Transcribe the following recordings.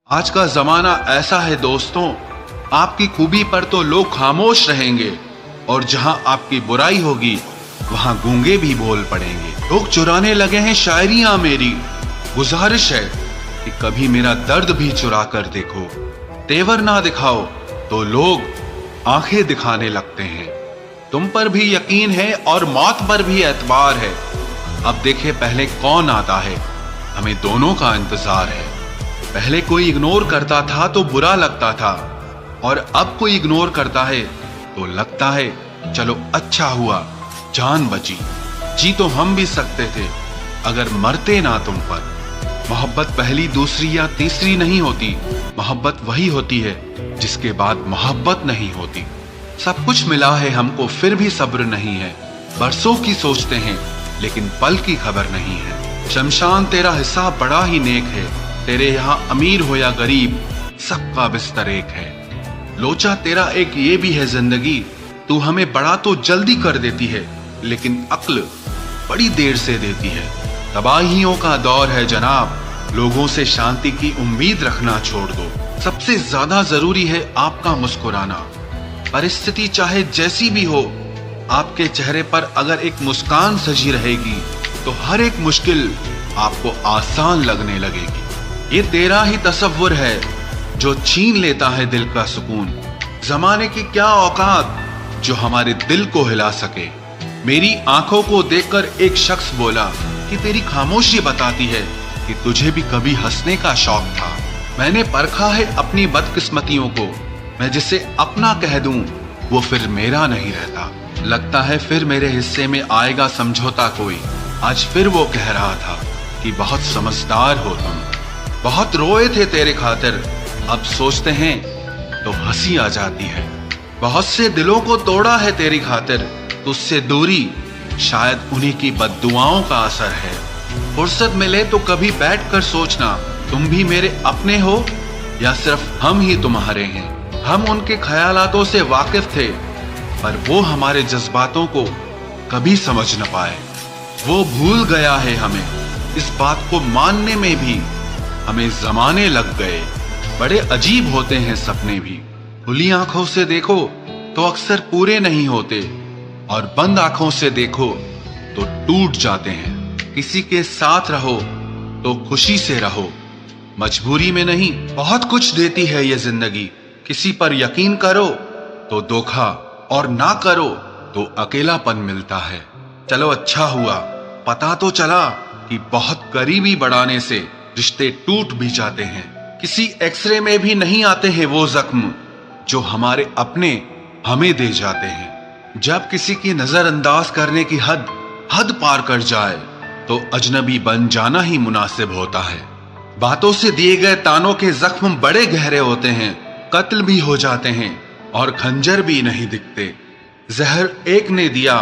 आज का जमाना ऐसा है दोस्तों, आपकी खूबी पर तो लोग खामोश रहेंगे और जहां आपकी बुराई होगी वहां गूंगे भी बोल पड़ेंगे। लोग चुराने लगे हैं शायरियां मेरी। गुजारिश है कि कभी मेरा दर्द भी चुरा कर देखो। तेवर ना दिखाओ तो लोग आंखें दिखाने लगते हैं। तुम पर भी यकीन है और मौत पर भी एतबार है। अब देखे पहले कौन आता है, हमें दोनों का इंतजार है। पहले कोई इग्नोर करता था तो बुरा लगता था, और अब कोई इग्नोर करता है तो लगता है चलो अच्छा हुआ जान बची। जी तो हम भी सकते थे अगर मरते ना तुम पर। मोहब्बत पहली दूसरी या तीसरी नहीं होती, मोहब्बत वही होती है जिसके बाद मोहब्बत नहीं होती। सब कुछ मिला है हमको फिर भी सब्र नहीं है। बरसों की सोचते हैं लेकिन पल की खबर नहीं है। शमशान तेरा हिसाब बड़ा ही नेक है, तेरे यहाँ अमीर हो या गरीब सबका बिस्तर एक है। लोचा तेरा एक ये भी है जिंदगी, तू हमें बड़ा तो जल्दी कर देती है लेकिन अक्ल बड़ी देर से देती है। तबाहियों का दौर है जनाब, लोगों से शांति की उम्मीद रखना छोड़ दो। सबसे ज्यादा जरूरी है आपका मुस्कुराना। परिस्थिति चाहे जैसी भी हो, आपके चेहरे पर अगर एक मुस्कान सजी रहेगी तो हर एक मुश्किल आपको आसान लगने लगेगी। ये तेरा ही तसव्वुर है जो छीन लेता है दिल का सुकून। जमाने की क्या औकात जो हमारे दिल को हिला सके। मेरी आंखों को देखकर एक शख्स बोला कि तेरी खामोशी बताती है कि तुझे भी कभी हंसने का शौक था। मैंने परखा है अपनी बदकिस्मतियों को, मैं जिसे अपना कह दूं वो फिर मेरा नहीं रहता। लगता है फिर मेरे हिस्से में आएगा समझौता कोई। आज फिर वो कह रहा था कि बहुत समझदार हो तुम। बहुत रोए थे तेरे खातिर, अब सोचते हैं तो हंसी आ जाती है। बहुत से दिलों को तोड़ा है तेरी खातिर, तुझसे दूरी शायद उन्हीं की बद्दुआओं का असर है। फुर्सत मिले तो कभी बैठ कर सोचना, तुम भी मेरे अपने हो या सिर्फ हम ही तुम्हारे हैं। हम उनके ख्यालातों से वाकिफ थे पर वो हमारे जज्बातों को कभी समझ न पाए। वो भूल गया है हमें, इस बात को मानने में भी हमें जमाने लग गए। बड़े अजीब होते हैं सपने भी, खुली आंखों से देखो तो अक्सर पूरे नहीं होते और बंद आंखों से देखो तो टूट जाते हैं। किसी के साथ रहो तो खुशी से रहो, मजबूरी में नहीं। बहुत कुछ देती है ये जिंदगी, किसी पर यकीन करो तो धोखा और ना करो तो अकेलापन मिलता है। चलो अच्छा हुआ पता तो चला कि बहुत करीबी बढ़ाने से रिश्ते टूट भी जाते हैं। किसी एक्सरे में भी नहीं आते हैं वो जख्म जो हमारे अपने हमें दे जाते हैं। जब किसी की नजरअंदाज करने की हद पार कर जाए तो अजनबी बन जाना ही मुनासिब होता है। बातों से दिए गए तानों के जख्म बड़े गहरे होते हैं, कत्ल भी हो जाते हैं और खंजर भी नहीं दिखते। जहर एक ने दिया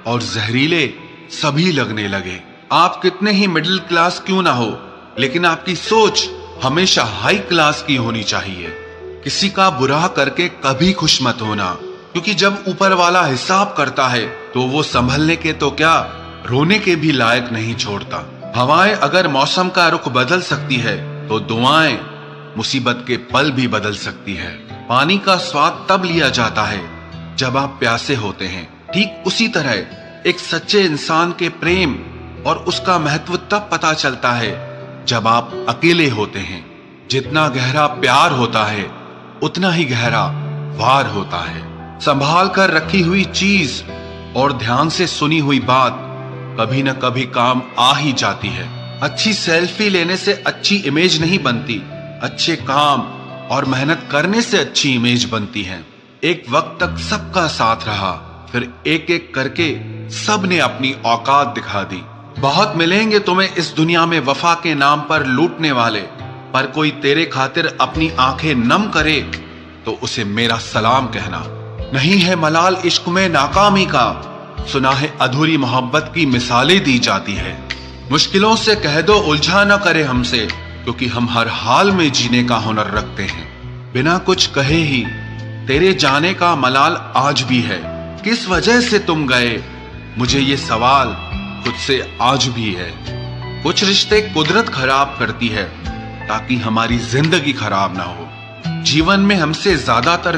और जहरीले सभी लगने लगे। आप कितने ही मिडिल क्लास क्यों ना हो, लेकिन आपकी सोच हमेशा हाई क्लास की होनी चाहिए। किसी का बुरा करके कभी खुश मत होना, क्योंकि जब ऊपर वाला हिसाब करता है तो वो संभलने के तो क्या रोने के भी लायक नहीं छोड़ता। हवाएं अगर मौसम का रुख बदल सकती है तो दुआएं मुसीबत के पल भी बदल सकती है। पानी का स्वाद तब लिया जाता है जब आप प्यासे होते हैं, ठीक उसी तरह एक सच्चे इंसान के प्रेम और उसका महत्व तब पता चलता है जब आप अकेले होते हैं। जितना गहरा प्यार होता है उतना ही गहरा वार होता है। संभाल कर रखी हुई चीज और ध्यान से सुनी हुई बात कभी न कभी काम आ ही जाती है। अच्छी सेल्फी लेने से अच्छी इमेज नहीं बनती, अच्छे काम और मेहनत करने से अच्छी इमेज बनती है। एक वक्त तक सबका साथ रहा, फिर एक एक करके सब ने अपनी औकात दिखा दी। बहुत मिलेंगे तुम्हें इस दुनिया में वफा के नाम पर लूटने वाले, पर कोई तेरे खातिर अपनी आंखें नम करे तो उसे मेरा सलाम कहना। नहीं है मलाल इश्क में नाकामी का, सुना है अधूरी मोहब्बत की मिसालें दी जाती है। मुश्किलों से कह दो उलझा न करे हमसे, क्योंकि हम हर हाल में जीने का हुनर रखते हैं। बिना कुछ कहे ही तेरे जाने का मलाल आज भी है। किस वजह से तुम गए, मुझे ये सवाल खुद से आज भी है। कुछ रिश्ते कुदरत खराब करती है ताकि हमारी जिंदगी खराब ना हो। जीवन में हमसे ज्यादातर